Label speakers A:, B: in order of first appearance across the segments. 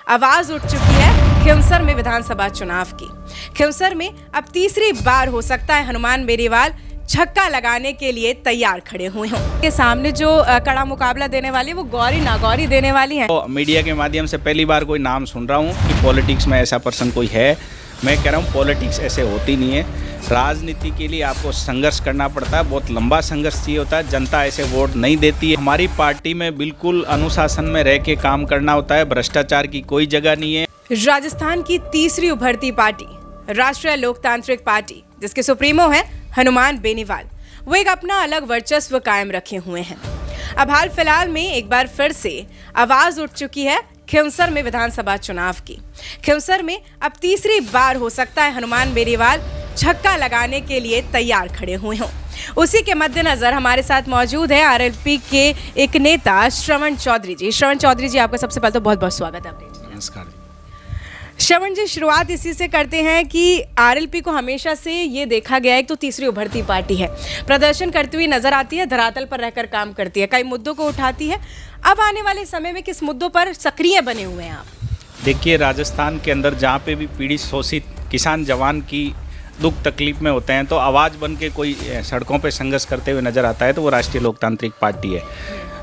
A: आवाज उठ चुकी है खिंवसर में विधानसभा चुनाव की। खिंवसर में अब तीसरी बार हो सकता है हनुमान बेनीवाल छक्का लगाने के लिए तैयार खड़े हुए हों। के सामने जो कड़ा मुकाबला देने वाली है वो गौरी नागौरी देने वाली है।
B: तो मीडिया के माध्यम से पहली बार कोई नाम सुन रहा हूँ कि पॉलिटिक्स में ऐसा पर्सन कोई है। मैं कह रहा हूँ पॉलिटिक्स ऐसे होती नहीं है। राजनीति के लिए आपको संघर्ष करना पड़ता है, बहुत लंबा संघर्ष चाहिए होता है। जनता ऐसे वोट नहीं देती है। हमारी पार्टी में बिल्कुल अनुशासन में रह के काम करना होता है, भ्रष्टाचार की कोई जगह नहीं है। राजस्थान की तीसरी उभरती पार्टी राष्ट्रीय लोकतांत्रिक पार्टी, जिसके सुप्रीमो हैं हनुमान बेनीवाल, वो एक अपना अलग वर्चस्व कायम रखे हुए हैं। अब हाल फिलहाल में एक बार फिर से आवाज उठ चुकी है खिंवसर में विधानसभा चुनाव की। खिंवसर में अब तीसरी बार हो सकता है हनुमान बेनीवाल छक्का लगाने के लिए तैयार खड़े हुए हों। उसी के मद्देनजर हमारे साथ मौजूद है आरएलपी के एक नेता श्रवण चौधरी जी। श्रवण चौधरी जी, आपका सबसे पहले तो बहुत बहुत स्वागत है। नमस्कार
A: श्रवण जी, शुरुआत इसी से करते हैं कि आरएलपी को हमेशा से ये देखा गया है कि तो तीसरी उभरती पार्टी है, प्रदर्शन करती हुई नजर आती है, धरातल पर रहकर काम करती है, कई मुद्दों को उठाती है। अब आने वाले समय में किस मुद्दों पर सक्रिय बने हुए हैं आप?
B: देखिए, राजस्थान के अंदर जहाँ पे भी पीड़ित शोषित किसान जवान की दुख तकलीफ में होते हैं तो आवाज़ बन के कोई सड़कों पे संघर्ष करते हुए नज़र आता है तो वो राष्ट्रीय लोकतांत्रिक पार्टी है।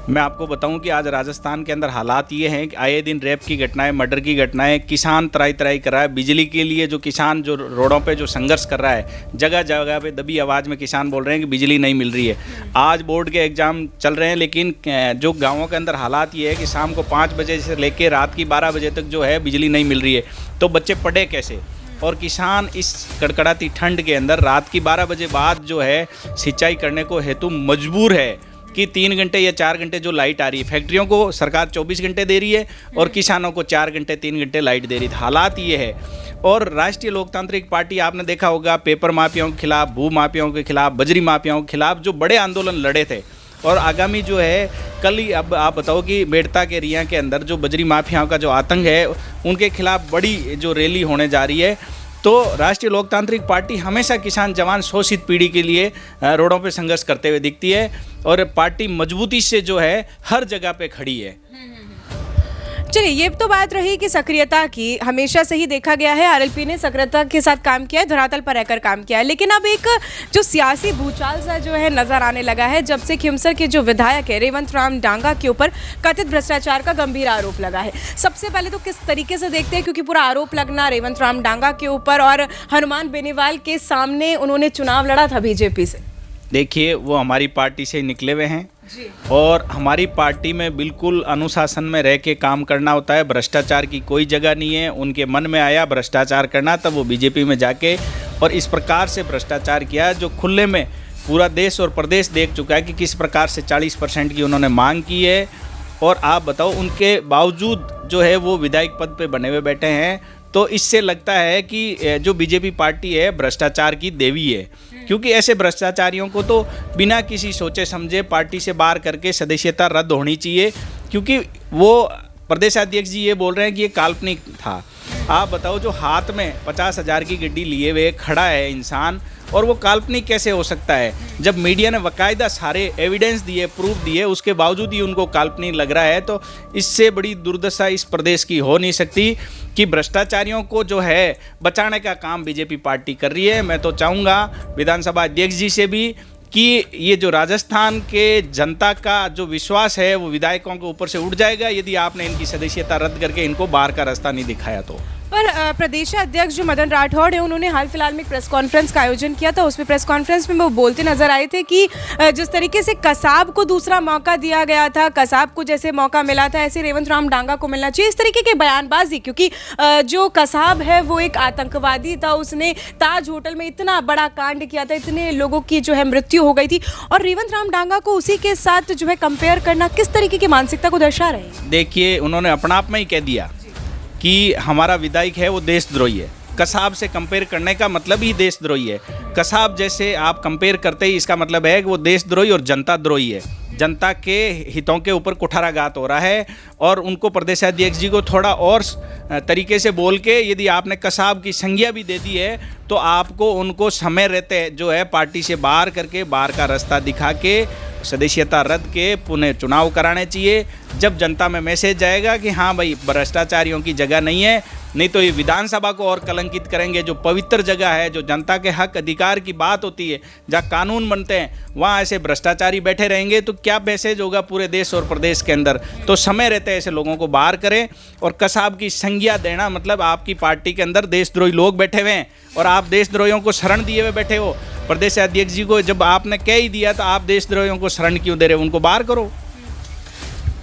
B: मैं आपको बताऊं कि आज राजस्थान के अंदर हालात ये हैं कि आए दिन रेप की घटनाएं, मर्डर की घटनाएं, किसान तराई तराई कर रहा है। बिजली के लिए जो किसान जो रोडों पे जो संघर्ष कर रहा है, जगह जगह पे दबी आवाज़ में किसान बोल रहे हैं कि बिजली नहीं मिल रही है। आज बोर्ड के एग्ज़ाम चल रहे हैं, लेकिन जो गाँवों के अंदर हालात ये है कि शाम को 5 बजे से लेकर रात की 12 बजे तक जो है बिजली नहीं मिल रही है। तो बच्चे पढ़े कैसे? और किसान इस कड़कड़ाती ठंड के अंदर रात की 12 बजे बाद जो है सिंचाई करने को हेतु मजबूर है कि 3 घंटे या 4 घंटे जो लाइट आ रही है। फैक्ट्रियों को सरकार 24 घंटे दे रही है और किसानों को 4 घंटे 3 घंटे लाइट दे रही है। हालात ये है। और राष्ट्रीय लोकतांत्रिक पार्टी, आपने देखा होगा, पेपर माफियाओं के खिलाफ, भू माफियाओं के खिलाफ, बजरी माफियाओं के खिलाफ जो बड़े आंदोलन लड़े थे। और आगामी जो है कल ही, अब आप बताओ कि मेड़ता के रिया के अंदर जो बजरी माफियाओं का जो आतंक है, उनके खिलाफ बड़ी जो रैली होने जा रही है। तो राष्ट्रीय लोकतांत्रिक पार्टी हमेशा किसान जवान शोषित पीढ़ी के लिए रोडों पे संघर्ष करते हुए दिखती है और पार्टी मजबूती से जो है हर जगह पे खड़ी है।
A: चलिए, ये तो बात रही कि सक्रियता की। हमेशा से ही देखा गया है आरएलपी ने सक्रियता के साथ काम किया है, धरातल पर रहकर काम किया है। लेकिन अब एक जो सियासी भूचाल सा जो है नजर आने लगा है, जब से खिंवसर के जो विधायक है रेवंत राम डांगा के ऊपर कथित भ्रष्टाचार का गंभीर आरोप लगा है। सबसे पहले तो किस तरीके से देखते हैं, क्योंकि पूरा आरोप लगना रेवंत राम डांगा के ऊपर और हनुमान बेनीवाल के सामने उन्होंने चुनाव लड़ा था बीजेपी से।
B: देखिए, वो हमारी पार्टी से निकले हुए हैं और हमारी पार्टी में बिल्कुल अनुशासन में रह के काम करना होता है। भ्रष्टाचार की कोई जगह नहीं है। उनके मन में आया भ्रष्टाचार करना, तब वो बीजेपी में जाके और इस प्रकार से भ्रष्टाचार किया जो खुले में पूरा देश और प्रदेश देख चुका है कि किस प्रकार से 40% की उन्होंने मांग की है। और आप बताओ, उनके बावजूद जो है वो विधायक पद पे बने हुए बैठे हैं। तो इससे लगता है कि जो बीजेपी पार्टी है भ्रष्टाचार की देवी है, क्योंकि ऐसे भ्रष्टाचारियों को तो बिना किसी सोचे समझे पार्टी से बाहर करके सदस्यता रद्द होनी चाहिए। क्योंकि वो प्रदेशाध्यक्ष जी ये बोल रहे हैं कि ये काल्पनिक था। आप बताओ, जो हाथ में 50,000 की गड्डी लिए हुए खड़ा है इंसान, और वो काल्पनिक कैसे हो सकता है? जब मीडिया ने बाकायदा सारे एविडेंस दिए, प्रूफ दिए, उसके बावजूद ही उनको काल्पनिक लग रहा है। तो इससे बड़ी दुर्दशा इस प्रदेश की हो नहीं सकती कि भ्रष्टाचारियों को जो है बचाने का काम बीजेपी पार्टी कर रही है। मैं तो चाहूँगा विधानसभा अध्यक्ष जी से भी कि ये जो राजस्थान के जनता का जो विश्वास है वो विधायकों के ऊपर से उठ जाएगा यदि आपने इनकी सदस्यता रद्द करके इनको बाहर का रास्ता नहीं दिखाया तो।
A: पर प्रदेश अध्यक्ष जो मदन राठौड़ है, उन्होंने हाल फिलहाल में एक प्रेस कॉन्फ्रेंस का आयोजन किया था। उसमें प्रेस कॉन्फ्रेंस में वो बोलते नजर आए थे कि जिस तरीके से कसाब को दूसरा मौका दिया गया था, कसाब को जैसे मौका मिला था ऐसे रेवंत राम डांगा को मिलना चाहिए। इस तरीके के बयानबाजी, क्योंकि जो कसाब है वो एक आतंकवादी था, उसने ताज होटल में इतना बड़ा कांड किया था, इतने लोगों की जो है मृत्यु हो गई थी, और रेवंत राम डांगा को उसी के साथ जो है कंपेयर करना किस तरीके की मानसिकता को दर्शा रहे हैं?
B: देखिए, उन्होंने अपना आप में ही कह दिया कि हमारा विधायक है वो देशद्रोही है। कसाब से कंपेयर करने का मतलब ही देशद्रोही है। कसाब जैसे आप कंपेयर करते ही इसका मतलब है कि वो देशद्रोही और जनता द्रोही है। जनता के हितों के ऊपर कुठाराघात हो रहा है। और उनको प्रदेशाध्यक्ष जी को थोड़ा और तरीके से बोल के यदि आपने कसाब की संज्ञा भी दे दी है तो आपको उनको समय रहते जो है पार्टी से बाहर करके बाहर का रास्ता दिखा के सदस्यता रद्द के पुनः चुनाव कराने चाहिए। जब जनता में मैसेज जाएगा कि हाँ भाई भ्रष्टाचारियों की जगह नहीं है, नहीं तो ये विधानसभा को और कलंकित करेंगे, जो पवित्र जगह है, जो जनता के हक अधिकार की बात होती है, जहाँ कानून बनते हैं, वहाँ ऐसे भ्रष्टाचारी बैठे रहेंगे तो क्या मैसेज होगा पूरे देश और प्रदेश के अंदर। तो समय रहते ऐसे लोगों को बाहर करें। और कसाब की संज्ञा देना मतलब आपकी पार्टी के अंदर देशद्रोही लोग बैठे हुए हैं और आप देशद्रोहियों को शरण दिए हुए बैठे हो। प्रदेश अध्यक्ष जी को जब आपने कह ही दिया तो आप देशद्रोहियों को शरण क्यों दे रहे हो, उनको बाहर करो।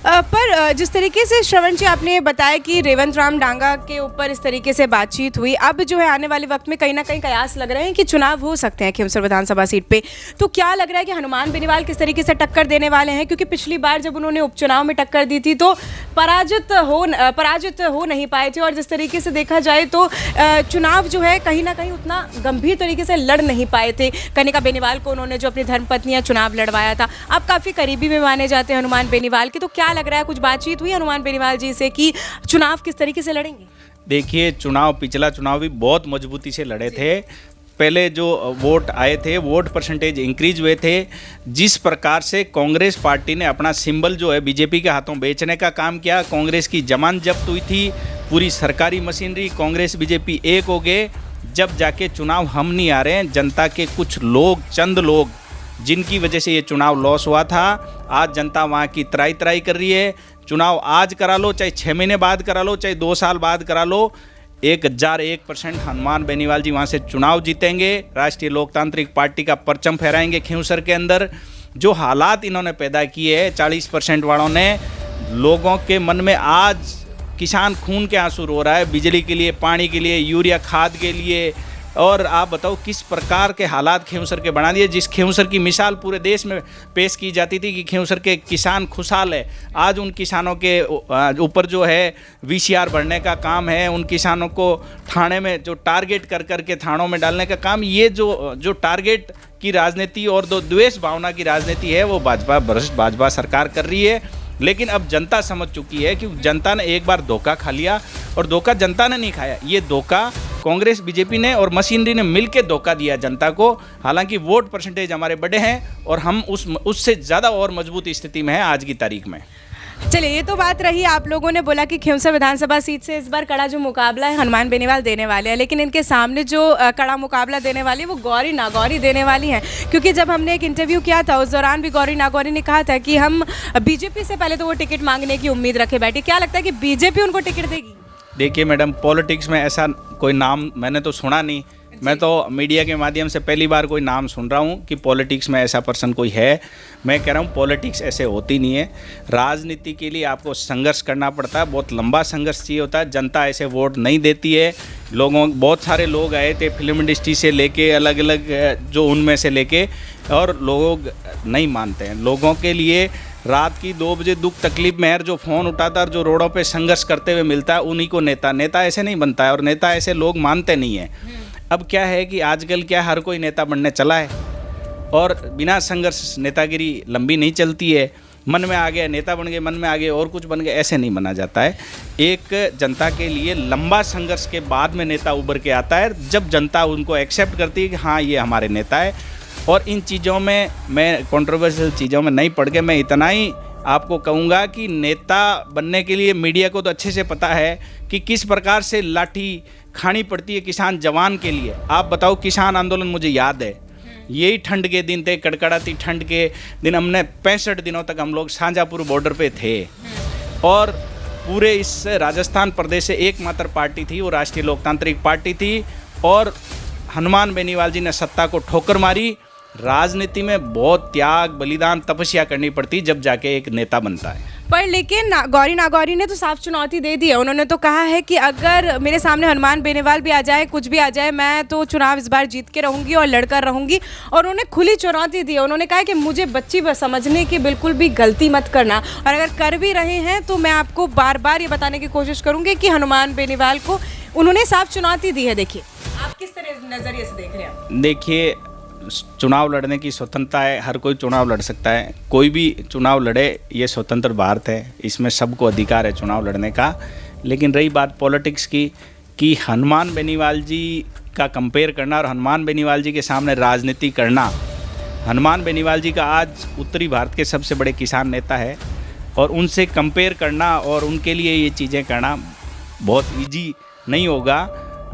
A: पर जिस तरीके से श्रवण जी आपने बताया कि रेवंत राम डांगा के ऊपर इस तरीके से बातचीत हुई, अब जो है आने वाले वक्त में कहीं ना कहीं कयास लग रहे हैं कि चुनाव हो सकते हैं खींवसर विधानसभा सीट पे, तो क्या लग रहा है कि हनुमान बेनीवाल किस तरीके से टक्कर देने वाले हैं? क्योंकि पिछली बार जब उन्होंने उपचुनाव में टक्कर दी थी तो पराजित हो नहीं पाए थे, और जिस तरीके से देखा जाए तो चुनाव जो है कहीं ना कहीं उतना गंभीर तरीके से लड़ नहीं पाए थे। कनिका बेनीवाल को उन्होंने जो अपनी धर्मपत्नी चुनाव लड़वाया था, आप काफ़ी करीबी में माने जाते हैं हनुमान बेनीवाल के, तो क्या लग रहा है, कुछ बातचीत हुई हनुमान बेनीवाल जी से कि चुनाव किस तरीके से लड़ेंगे?
B: देखिए, पिछला चुनाव भी बहुत मजबूती से लड़े थे। पहले जो वोट आए थे, वोट परसेंटेज इंक्रीज हुए थे। जिस प्रकार से कांग्रेस पार्टी ने अपना सिंबल जो है बीजेपी के हाथों बेचने का काम किया, कांग्रेस की जमानत जब्त हुई थी, पूरी सरकारी मशीनरी, कांग्रेस बीजेपी एक हो गए। जब जाके चुनाव हम नहीं आ रहे हैं, जनता के कुछ लोग, चंद लोग जिनकी वजह से ये चुनाव लॉस हुआ था, आज जनता वहाँ की त्राई कर रही है। चुनाव आज करा लो, चाहे 6 महीने बाद करा लो, चाहे 2 साल बाद करा लो, 1001% हनुमान बेनीवाल जी वहाँ से चुनाव जीतेंगे। राष्ट्रीय लोकतांत्रिक पार्टी का परचम फहराएंगे खींवसर के अंदर। जो हालात इन्होंने पैदा किए हैं 40% वालों ने, लोगों के मन में आज किसान खून के आंसू रो रहा है, बिजली के लिए, पानी के लिए, यूरिया खाद के लिए। और आप बताओ किस प्रकार के हालात खींवसर के बना दिए। जिस खींवसर की मिसाल पूरे देश में पेश की जाती थी कि खींवसर के किसान खुशहाल है, आज उन किसानों के ऊपर जो है VCR भरने का काम है, उन किसानों को थाने में जो टारगेट कर के थानों में डालने का काम, ये जो टारगेट की राजनीति और द्वेष भावना की राजनीति है, वो भाजपा सरकार कर रही है। लेकिन अब जनता समझ चुकी है कि जनता ने एक बार धोखा खा लिया, और धोखा जनता ने नहीं खाया, ये धोखा कांग्रेस बीजेपी ने और मशीनरी ने मिलकर धोखा दिया जनता को। हालांकि वोट परसेंटेज हमारे बड़े हैं और हम उससे ज़्यादा और मजबूत स्थिति में हैं आज की तारीख में।
A: चलिए, ये तो बात रही, आप लोगों ने बोला कि खींवसर विधानसभा सीट से इस बार कड़ा जो मुकाबला है हनुमान बेनीवाल देने वाले हैं, लेकिन इनके सामने जो कड़ा मुकाबला देने वाली है वो गौरी नागौरी देने वाली हैं। क्योंकि जब हमने एक इंटरव्यू किया था उस दौरान भी गौरी नागौरी ने कहा था कि हम बीजेपी से पहले तो वो टिकट मांगने की उम्मीद रखे बैठे। क्या लगता है कि बीजेपी उनको टिकट देगी?
B: देखिए मैडम, पॉलिटिक्स में ऐसा कोई नाम मैंने तो सुना नहीं। मैं तो मीडिया के माध्यम से पहली बार कोई नाम सुन रहा हूँ कि पॉलिटिक्स में ऐसा पर्सन कोई है। मैं कह रहा हूँ पॉलिटिक्स ऐसे होती नहीं है। राजनीति के लिए आपको संघर्ष करना पड़ता है, बहुत लंबा संघर्ष चाहिए होता है। जनता ऐसे वोट नहीं देती है। बहुत सारे लोग आए थे फिल्म इंडस्ट्री से लेके, अलग अलग जो उनमें से लेके, और लोग नहीं मानते हैं। लोगों के लिए रात की 2 बजे दुख तकलीफ में जो फ़ोन उठाता है, जो रोडों पे संघर्ष करते हुए मिलता है, उन्हीं को नेता ऐसे नहीं बनता है, और नेता ऐसे लोग मानते नहीं हैं। अब क्या है कि आजकल क्या हर कोई नेता बनने चला है, और बिना संघर्ष नेतागिरी लंबी नहीं चलती है। मन में आ गया नेता बन गए, मन में आ गए और कुछ बन गए, ऐसे नहीं बना जाता है। एक जनता के लिए लंबा संघर्ष के बाद में नेता उभर के आता है, जब जनता उनको एक्सेप्ट करती है कि हाँ ये हमारे नेता है। और इन चीज़ों में मैं कंट्रोवर्शियल चीज़ों में नहीं पड़ के मैं इतना ही आपको कहूँगा कि नेता बनने के लिए मीडिया को तो अच्छे से पता है कि किस प्रकार से लाठी खानी पड़ती है किसान जवान के लिए। आप बताओ, किसान आंदोलन मुझे याद है, यही ठंड के दिन थे, कड़कड़ाती ठंड के दिन। हमने 65 दिनों तक हम लोग शाहजहाँपुर बॉर्डर पे थे, और पूरे इस राजस्थान प्रदेश से एकमात्र पार्टी थी, वो राष्ट्रीय लोकतांत्रिक पार्टी थी। और हनुमान बेनीवाल जी ने सत्ता को ठोकर मारी। राजनीति में बहुत त्याग, बलिदान, तपस्या करनी पड़ती जब जाके एक नेता बनता है।
A: पर लेकिन गौरी नागौरी ने तो साफ चुनौती दे दी है। उन्होंने तो कहा है कि अगर मेरे सामने हनुमान बेनीवाल भी आ जाए, कुछ भी आ जाए, मैं तो चुनाव इस बार जीत के रहूंगी और लड़कर रहूंगी। और उन्होंने खुली चुनौती दी है। उन्होंने कहा कि मुझे बच्ची समझने की बिल्कुल भी गलती मत करना, और अगर कर भी रहे हैं तो मैं आपको बार बार ये बताने की कोशिश करूंगी कि हनुमान बेनीवाल को उन्होंने साफ चुनौती दी है। देखिए, आप किस तरह नज़रिए से देख रहे हैं?
B: देखिए, चुनाव लड़ने की स्वतंत्रता है, हर कोई चुनाव लड़ सकता है, कोई भी चुनाव लड़े, ये स्वतंत्र भारत है, इसमें सबको अधिकार है चुनाव लड़ने का। लेकिन रही बात पॉलिटिक्स की, कि हनुमान बेनीवाल जी का कंपेयर करना और हनुमान बेनीवाल जी के सामने राजनीति करना, हनुमान बेनीवाल जी का आज उत्तरी भारत के सबसे बड़े किसान नेता है और उनसे कंपेयर करना और उनके लिए ये चीज़ें करना बहुत इजी नहीं होगा।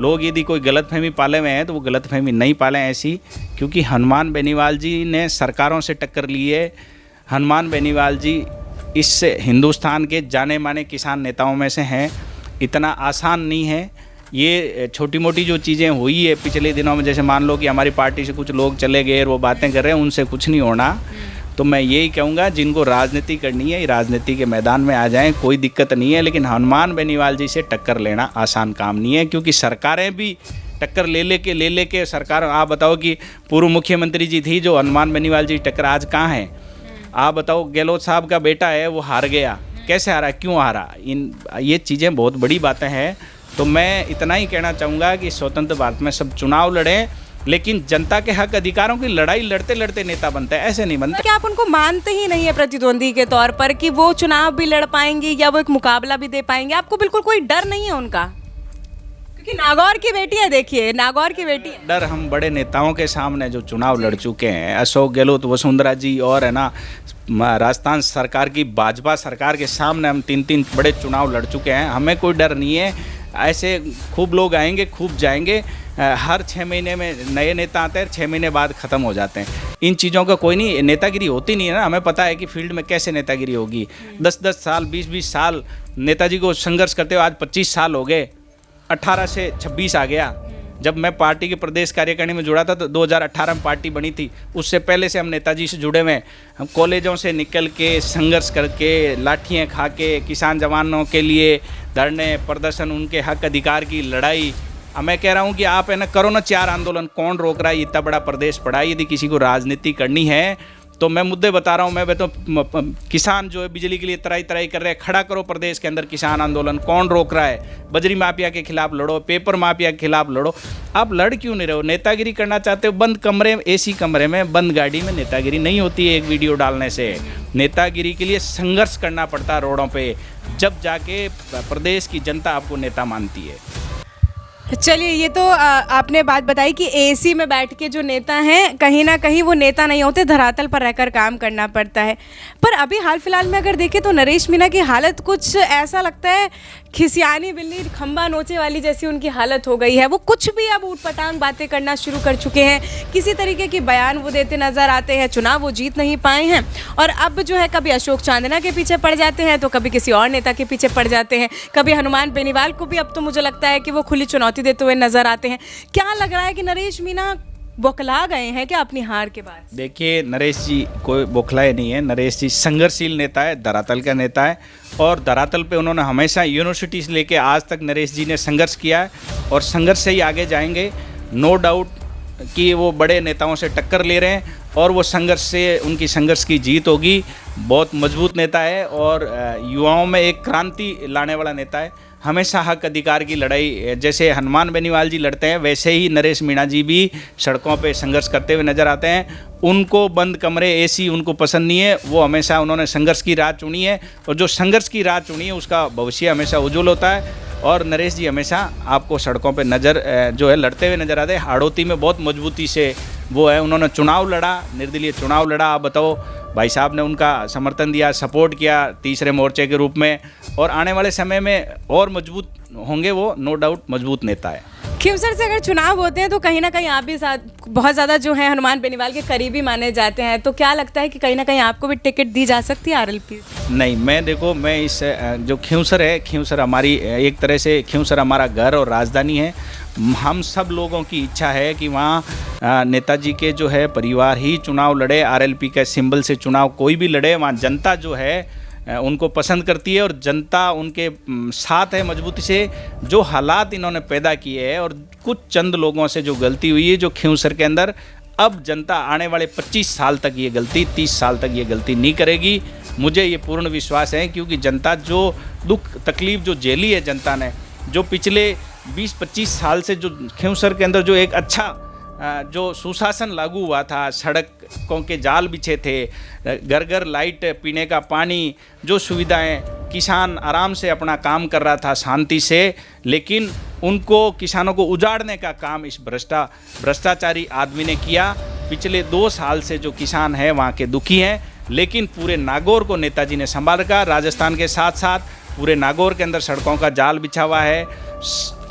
B: लोग यदि कोई गलतफहमी पाले हुए हैं तो वो गलतफहमी नहीं पालें ऐसी, क्योंकि हनुमान बेनीवाल जी ने सरकारों से टक्कर ली है। हनुमान बेनीवाल जी इस हिंदुस्तान के जाने माने किसान नेताओं में से हैं। इतना आसान नहीं है। ये छोटी मोटी जो चीज़ें हुई है पिछले दिनों में, जैसे मान लो कि हमारी पार्टी से कुछ लोग चले गए और वो बातें कर रहे हैं, उनसे कुछ नहीं होना। तो मैं यही कहूँगा, जिनको राजनीति करनी है राजनीति के मैदान में आ जाएं, कोई दिक्कत नहीं है। लेकिन हनुमान बेनीवाल जी से टक्कर लेना आसान काम नहीं है, क्योंकि सरकारें भी टक्कर ले लेके सरकार, आप बताओ कि पूर्व मुख्यमंत्री जी थी जो हनुमान बेनीवाल जी टक्कर आज कहाँ है? आप बताओ, गहलोत साहब का बेटा है वो हार गया, कैसे हारा, क्यों हारा? ये चीज़ें बहुत बड़ी बातें हैं। तो मैं इतना ही कहना चाहूँगा कि स्वतंत्र भारत में सब चुनाव लड़ें, लेकिन जनता के हक अधिकारों की लड़ाई लड़ते लड़ते नेता बनता है, ऐसे नहीं बनता।
A: क्या आप उनको मानते ही नहीं है प्रतिद्वंदी के तौर पर कि वो चुनाव भी लड़ पाएंगे या वो एक मुकाबला भी दे पाएंगे? आपको बिल्कुल कोई डर नहीं है उनका? क्योंकि नागौर की बेटी है, देखिए नागौर की बेटी है।
B: डर हम बड़े नेताओं के सामने जो चुनाव लड़ चुके हैं, अशोक गहलोत, वसुंधरा जी और है ना राजस्थान सरकार की भाजपा सरकार के सामने हम 3 बड़े चुनाव लड़ चुके हैं। हमें कोई डर नहीं है। ऐसे खूब लोग आएंगे, खूब जाएंगे। हर 6 महीने में नए नेता आते हैं, 6 महीने बाद ख़त्म हो जाते हैं। इन चीज़ों का कोई नहीं, नेतागिरी होती नहीं है ना। हमें पता है कि फील्ड में कैसे नेतागिरी होगी। 10-10 साल, 20-20 साल नेताजी को संघर्ष करते हुए आज 25 साल हो गए। 18 से 26 आ गया। जब मैं पार्टी के प्रदेश कार्यकारिणी में जुड़ा था तो 2018 में पार्टी बनी थी। उससे पहले से हम नेताजी से जुड़े हुए हैं। हम कॉलेजों से निकल के संघर्ष करके, लाठियाँ खा के, किसान जवानों के लिए धरने प्रदर्शन, उनके हक अधिकार की लड़ाई। मैं कह रहा हूँ कि आप है ना करो ना 4 आंदोलन, कौन रोक रहा है? इतना बड़ा प्रदेश पड़ा है। यदि किसी को राजनीति करनी है तो मैं मुद्दे बता रहा हूँ। मैं तो किसान जो है बिजली के लिए तराई तराई कर रहे हैं, खड़ा करो प्रदेश के अंदर किसान आंदोलन, कौन रोक रहा है? बजरी माफिया के खिलाफ लड़ो, पेपर माफिया के खिलाफ लड़ो। आप लड़ क्यों नहीं रहे हो? नेतागिरी करना चाहते हो? बंद कमरे, एसी कमरे में, बंद गाड़ी में नेतागिरी नहीं होती है एक वीडियो डालने से। नेतागिरी के लिए संघर्ष करना पड़ता है रोडों पर, जब जाके प्रदेश की जनता आपको नेता मानती है।
A: चलिए, ये तो आपने बात बताई कि एसी में बैठ के जो नेता हैं कहीं ना कहीं वो नेता नहीं होते, धरातल पर रहकर काम करना पड़ता है। पर अभी हाल फिलहाल में अगर देखें तो नरेश मीणा की हालत कुछ ऐसा लगता है खिसियानी बिल्ली खंबा नोचे वाली जैसी उनकी हालत हो गई है। वो कुछ भी अब ऊटपटांग बातें करना शुरू कर चुके हैं। किसी तरीके की बयान वो देते नजर आते हैं। चुनाव वो जीत नहीं पाए हैं और अब जो है कभी अशोक चांदना के पीछे पड़ जाते हैं तो कभी किसी और नेता के पीछे पड़ जाते हैं। कभी हनुमान बेनीवाल को भी अब तो मुझे लगता है कि वो खुली चुनौती देते हुए नजर आते हैं। क्या लग रहा है कि नरेश मीणा बौखला गए हैं क्या अपनी हार के बाद?
B: देखिए, नरेश जी कोई बौखलाए नहीं है। नरेश जी संघर्षशील नेता है, धरातल का नेता है और धरातल पे उन्होंने हमेशा यूनिवर्सिटी से लेके आज तक नरेश जी ने संघर्ष किया है और संघर्ष से ही आगे जाएंगे। नो डाउट कि वो बड़े नेताओं से टक्कर ले रहे हैं और वो संघर्ष से, उनकी संघर्ष की जीत होगी। बहुत मजबूत नेता है और युवाओं में एक क्रांति लाने वाला नेता है। हमेशा हक अधिकार की लड़ाई जैसे हनुमान बेनीवाल जी लड़ते हैं, वैसे ही नरेश मीणा जी भी सड़कों पे संघर्ष करते हुए नजर आते हैं। उनको बंद कमरे, एसी उनको पसंद नहीं है। वो हमेशा उन्होंने संघर्ष की राह चुनी है और जो संघर्ष की राह चुनी है उसका भविष्य हमेशा उज्जवल होता है। और नरेश जी हमेशा आपको सड़कों पे नज़र जो है लड़ते हुए नजर आते हैं। हाड़ौती में बहुत मजबूती से वो है, उन्होंने चुनाव लड़ा, निर्दलीय चुनाव लड़ा। आप बताओ, भाई साहब ने उनका समर्थन दिया, सपोर्ट किया तीसरे मोर्चे के रूप में और आने वाले समय में और मजबूत होंगे। वो नो डाउट मजबूत नेता है।
A: खिवसर से अगर चुनाव होते हैं तो कहीं ना कहीं आप भी बहुत ज़्यादा जो है हनुमान बेनीवाल के करीबी माने जाते हैं, तो क्या लगता है कि कहीं ना कहीं आपको भी टिकट दी जा सकती है आरएलपी? नहीं,
B: मैं इस जो खिवसर है, खिवसर हमारी एक तरह से खिवसर हमारा घर और राजधानी है। हम सब लोगों की इच्छा है कि वहाँ नेताजी के जो है परिवार ही चुनाव लड़े, आरएलपी के सिंबल से चुनाव कोई भी लड़े। वहाँ जनता जो है उनको पसंद करती है और जनता उनके साथ है मजबूती से। जो हालात इन्होंने पैदा किए हैं और कुछ चंद लोगों से जो गलती हुई है जो खिवसर के अंदर, अब जनता आने वाले 25 साल तक ये गलती, 30 साल तक ये गलती नहीं करेगी। मुझे ये पूर्ण विश्वास है, क्योंकि जनता जो दुख तकलीफ जो झेली है जनता ने, जो पिछले 20-25 साल से जो खिवसर के अंदर जो एक अच्छा जो सुशासन लागू हुआ था, सड़कों के जाल बिछे थे, घर घर लाइट, पीने का पानी, जो सुविधाएं, किसान आराम से अपना काम कर रहा था शांति से, लेकिन उनको किसानों को उजाड़ने का काम इस भ्रष्टाचारी आदमी ने किया। पिछले 2 साल से जो किसान हैं वहाँ के दुखी हैं, लेकिन पूरे नागौर को नेताजी ने संभाल रखा। राजस्थान के साथ साथ पूरे नागौर के अंदर सड़कों का जाल बिछा हुआ है।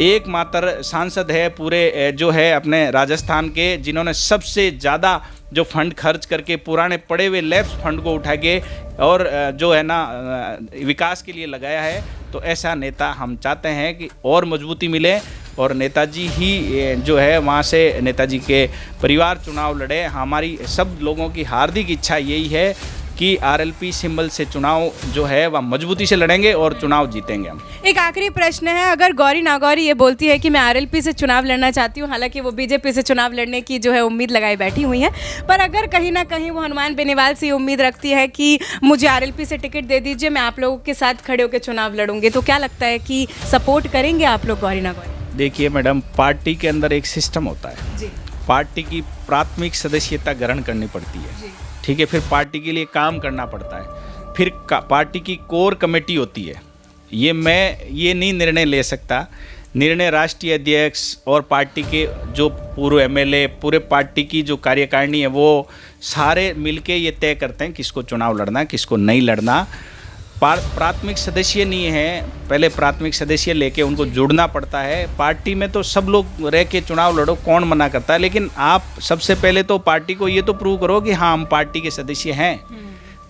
B: एकमात्र सांसद है पूरे जो है अपने राजस्थान के, जिन्होंने सबसे ज़्यादा जो फंड खर्च करके पुराने पड़े हुए लैप्स फंड को उठा के और जो है ना विकास के लिए लगाया है। तो ऐसा नेता हम चाहते हैं कि और मजबूती मिले और नेताजी ही जो है वहाँ से नेताजी के परिवार चुनाव लड़े। हमारी सब लोगों की हार्दिक इच्छा यही है कि आरएलपी सिंबल से चुनाव जो है वह मजबूती से लड़ेंगे और चुनाव जीतेंगे हम।
A: एक आखिरी प्रश्न है, अगर गौरी नागौरी ये बोलती है कि मैं आरएलपी से चुनाव लड़ना चाहती हूँ, हालांकि वो बीजेपी से चुनाव लड़ने की जो है उम्मीद लगाए बैठी हुई है, पर अगर कहीं ना कहीं वो हनुमान बेनीवाल से ये उम्मीद रखती है कि मुझे आरएलपी से टिकट दे दीजिए, मैं आप लोगों के साथ खड़े होकर चुनाव लड़ूंगी, तो क्या लगता है कि सपोर्ट करेंगे आप लोग गौरी नागौरी?
B: देखिए मैडम, पार्टी के अंदर एक सिस्टम होता है
A: जी।
B: पार्टी की प्राथमिक सदस्यता ग्रहण करनी पड़ती है, ठीक है, फिर पार्टी के लिए काम करना पड़ता है, फिर पार्टी की कोर कमेटी होती है। मैं ये नहीं निर्णय ले सकता, निर्णय राष्ट्रीय अध्यक्ष और पार्टी के जो पूर्व एमएलए, पूरे पार्टी की जो कार्यकारिणी है वो सारे मिलके ये तय करते हैं किसको चुनाव लड़ना है, किसको नहीं लड़ना। प्राथमिक सदस्य नहीं है, पहले प्राथमिक सदस्य लेके उनको जुड़ना पड़ता है। पार्टी में तो सब लोग रह के चुनाव लड़ो, कौन मना करता है, लेकिन आप सबसे पहले तो पार्टी को ये तो प्रूव करो कि हाँ हम पार्टी के सदस्य हैं।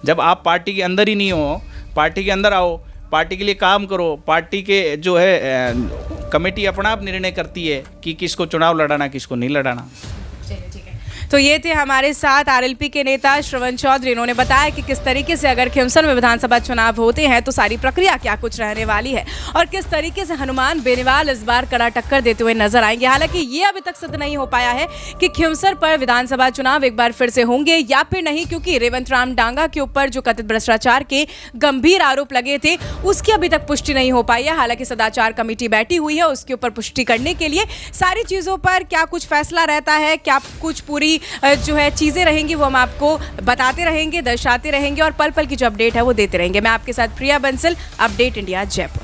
B: जब आप पार्टी के अंदर ही नहीं हो, पार्टी के अंदर आओ, पार्टी के लिए काम करो। पार्टी के जो है कमेटी अपना आप निर्णय करती है कि किसको चुनाव लड़ाना, किसको नहीं लड़ाना।
A: तो ये थे हमारे साथ आरएलपी के नेता श्रवण चौधरी। इन्होंने बताया कि किस तरीके से अगर खिमसर में विधानसभा चुनाव होते हैं तो सारी प्रक्रिया क्या कुछ रहने वाली है और किस तरीके से हनुमान बेनीवाल इस बार कड़ा टक्कर देते हुए नजर आएंगे। हालांकि ये अभी तक सिद्ध नहीं हो पाया है कि खिमसर पर विधानसभा चुनाव एक बार फिर से होंगे या फिर नहीं, क्योंकि रेवंत राम डांगा के ऊपर जो कथित भ्रष्टाचार के गंभीर आरोप लगे थे उसकी अभी तक पुष्टि नहीं हो पाई है। हालांकि सदाचार कमेटी बैठी हुई है, उसके ऊपर पुष्टि करने के लिए सारी चीज़ों पर क्या कुछ फैसला रहता है, क्या कुछ पूरी जो है चीज़ें रहेंगी वो हम आपको बताते रहेंगे, दर्शाते रहेंगे और पल पल की जो अपडेट है वो देते रहेंगे। मैं आपके साथ प्रिया बंसल, अपडेट इंडिया जयपुर।